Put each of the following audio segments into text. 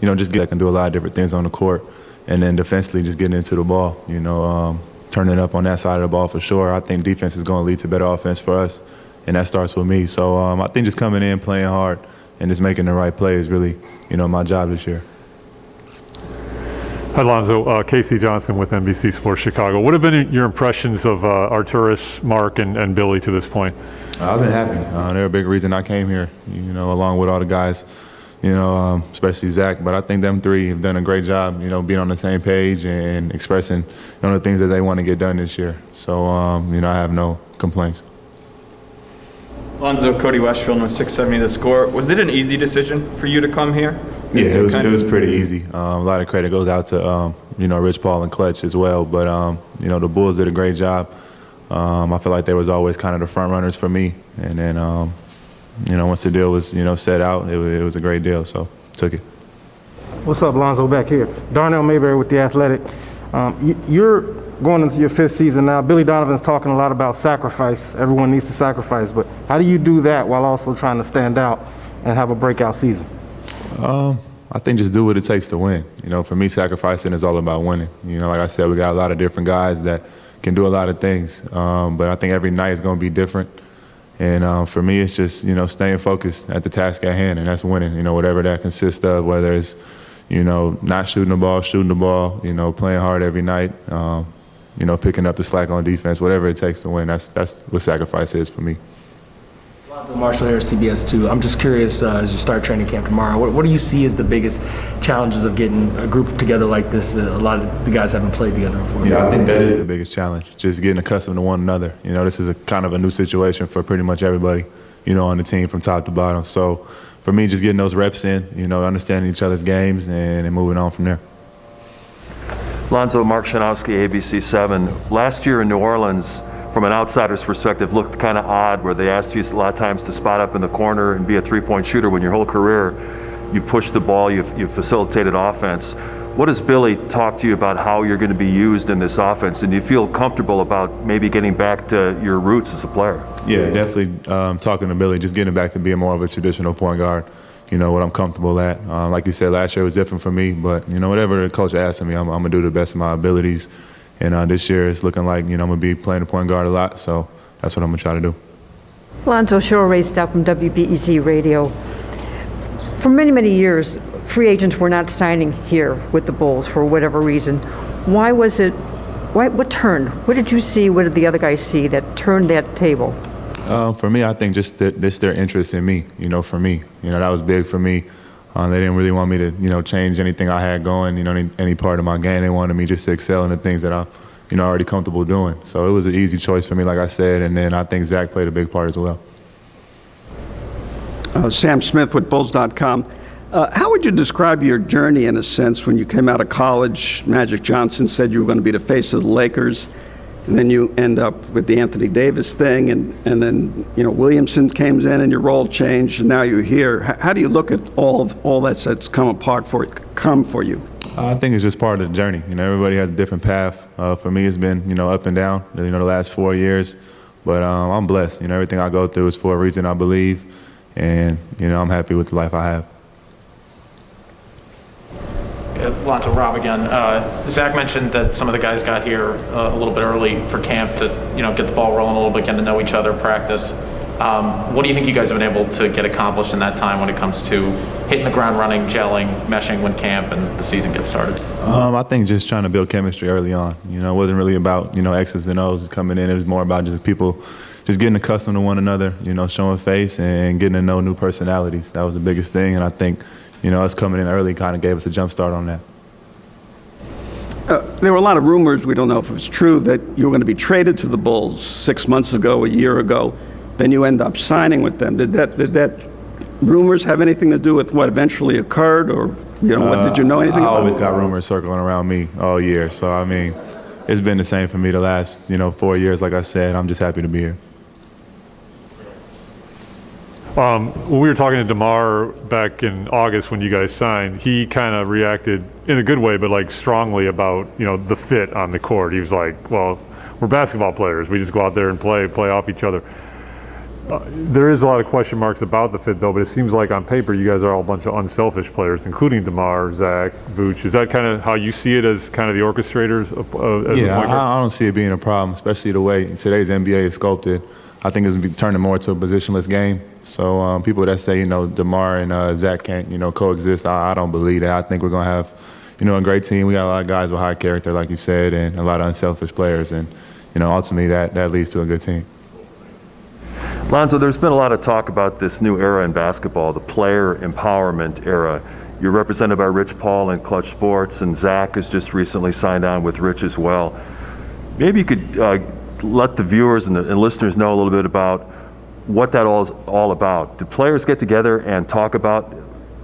just I can do a lot of different things on the court. And then defensively, just getting into the ball, turning up on that side of the ball for sure. I think defense is going to lead to better offense for us, and that starts with me. So I think just coming in, playing hard, and just making the right play is really, my job this year. Hi, Lonzo. Casey Johnson with NBC Sports Chicago. What have been your impressions of Arturas, Mark, and Billy to this point? I've been happy. They're a big reason I came here, along with all the guys, especially Zach. But I think them three have done a great job, being on the same page and expressing, the things that they want to get done this year. So, I have no complaints. Lonzo, Cody Westfield with 670 The Score. Was it an easy decision for you to come here? Yeah, it was pretty easy. A lot of credit goes out to, Rich Paul and Clutch as well. But, the Bulls did a great job. I feel like they was always kind of the front runners for me. And then, once the deal was, set out, it was a great deal. So took it. What's up, Lonzo, back here? Darnell Mayberry with The Athletic. You're going into your 5th season now. Billy Donovan's talking a lot about sacrifice. Everyone needs to sacrifice. But how do you do that while also trying to stand out and have a breakout season? I think just do what it takes to win. For me, sacrificing is all about winning. Like I said, we got a lot of different guys that can do a lot of things. But I think every night is going to be different. And for me, it's just, staying focused at the task at hand, and that's winning, whatever that consists of, whether it's, not shooting the ball, playing hard every night, picking up the slack on defense, whatever it takes to win. That's what sacrifice is for me. Marshall here, CBS 2. I'm just curious, as you start training camp tomorrow, what do you see as the biggest challenges of getting a group together like this that a lot of the guys haven't played together before? Yeah, I think that is the biggest challenge, just getting accustomed to one another. This is a kind of a new situation for pretty much everybody, on the team from top to bottom. So for me, just getting those reps in, understanding each other's games and moving on from there. Lonzo, Mark Shanowski, ABC 7. Last year in New Orleans, from an outsider's perspective, looked kind of odd, where they asked you a lot of times to spot up in the corner and be a three-point shooter when your whole career you've pushed the ball, you've facilitated offense. What does Billy talk to you about how you're going to be used in this offense, and do you feel comfortable about maybe getting back to your roots as a player? Yeah, definitely talking to Billy, just getting back to being more of a traditional point guard, what I'm comfortable at. Like you said, last year was different for me, but, whatever the coach asks of me, I'm going to do the best of my abilities. And this year it's looking like, I'm going to be playing the point guard a lot, so that's what I'm going to try to do. Lonzo, Cheryl Raystout from WBEZ Radio. For many, many years, free agents were not signing here with the Bulls for whatever reason. Why was it, what turned? What did you see, what did the other guys see that turned that table? For me, I think just their interest in me, for me. That was big for me. They didn't really want me to, change anything I had going, any part of my game. They wanted me just to excel in the things that I'm, already comfortable doing. So it was an easy choice for me, like I said, and then I think Zach played a big part as well. Sam Smith with Bulls.com. How would you describe your journey, in a sense, when you came out of college? Magic Johnson said you were going to be the face of the Lakers, and then you end up with the Anthony Davis thing, and then Williamson came in and your role changed, and now you're here. How do you look at all that's come for you? I think it's just part of the journey. Everybody has a different path. For me, it's been up and down. The last 4 years, but I'm blessed. Everything I go through is for a reason, I believe, and I'm happy with the life I have. Lonzo, Rob again. Zach mentioned that some of the guys got here a little bit early for camp to, get the ball rolling a little bit, get to know each other, practice. What do you think you guys have been able to get accomplished in that time when it comes to hitting the ground running, gelling, meshing when camp and the season gets started? I think just trying to build chemistry early on. It wasn't really about, X's and O's coming in. It was more about just people just getting accustomed to one another, showing face and getting to know new personalities. That was the biggest thing, and I think us coming in early kind of gave us a jump start on that. There were a lot of rumors, we don't know if it was true, that you were going to be traded to the Bulls 6 months ago, a year ago. Then you end up signing with them. Did that rumors have anything to do with what eventually occurred, or what did you know anything about? I always got rumors circling around me all year. So I mean, it's been the same for me the last 4 years. Like I said, I'm just happy to be here. When we were talking to DeMar back in August when you guys signed, he kind of reacted in a good way, but like strongly about, the fit on the court. He was like, well, we're basketball players. We just go out there and play off each other. there is a lot of question marks about the fit, though, but it seems like on paper you guys are all a bunch of unselfish players, including DeMar, Zach, Vooch. Is that kind of how you see it as kind of the orchestrators as a point guard? I don't see it being a problem, especially the way today's NBA is sculpted. I think it's turning more into a positionless game. So people that say, DeMar and Zach can't, coexist, I don't believe that. I think we're going to have, a great team. We got a lot of guys with high character, like you said, and a lot of unselfish players. And, ultimately that leads to a good team. Lonzo, there's been a lot of talk about this new era in basketball, the player empowerment era. You're represented by Rich Paul in Clutch Sports, and Zach has just recently signed on with Rich as well. Maybe you could let the viewers and listeners know a little bit about what that all is all about. Do players get together and talk about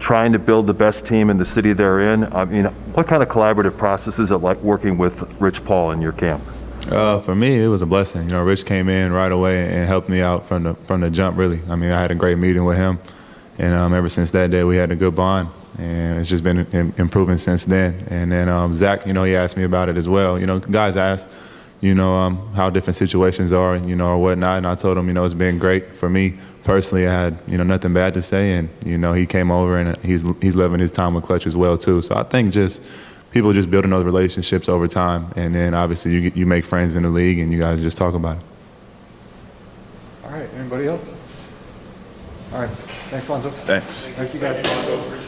trying to build the best team in the city they're in? I mean, what kind of collaborative process is it like working with Rich Paul in your camp? For me, it was a blessing. Rich came in right away and helped me out from the jump, really. I mean, I had a great meeting with him, and ever since that day, we had a good bond, and it's just been improving since then. And then Zach, he asked me about it as well. Guys ask, how different situations are, or whatnot, and I told him, it's been great for me personally. I had, nothing bad to say, and he came over and he's loving his time with Clutch as well too. So I think people just building those relationships over time, and then obviously you make friends in the league, and you guys just talk about it. All right, anybody else? All right, thanks, Lonzo. Thanks. Thank you guys.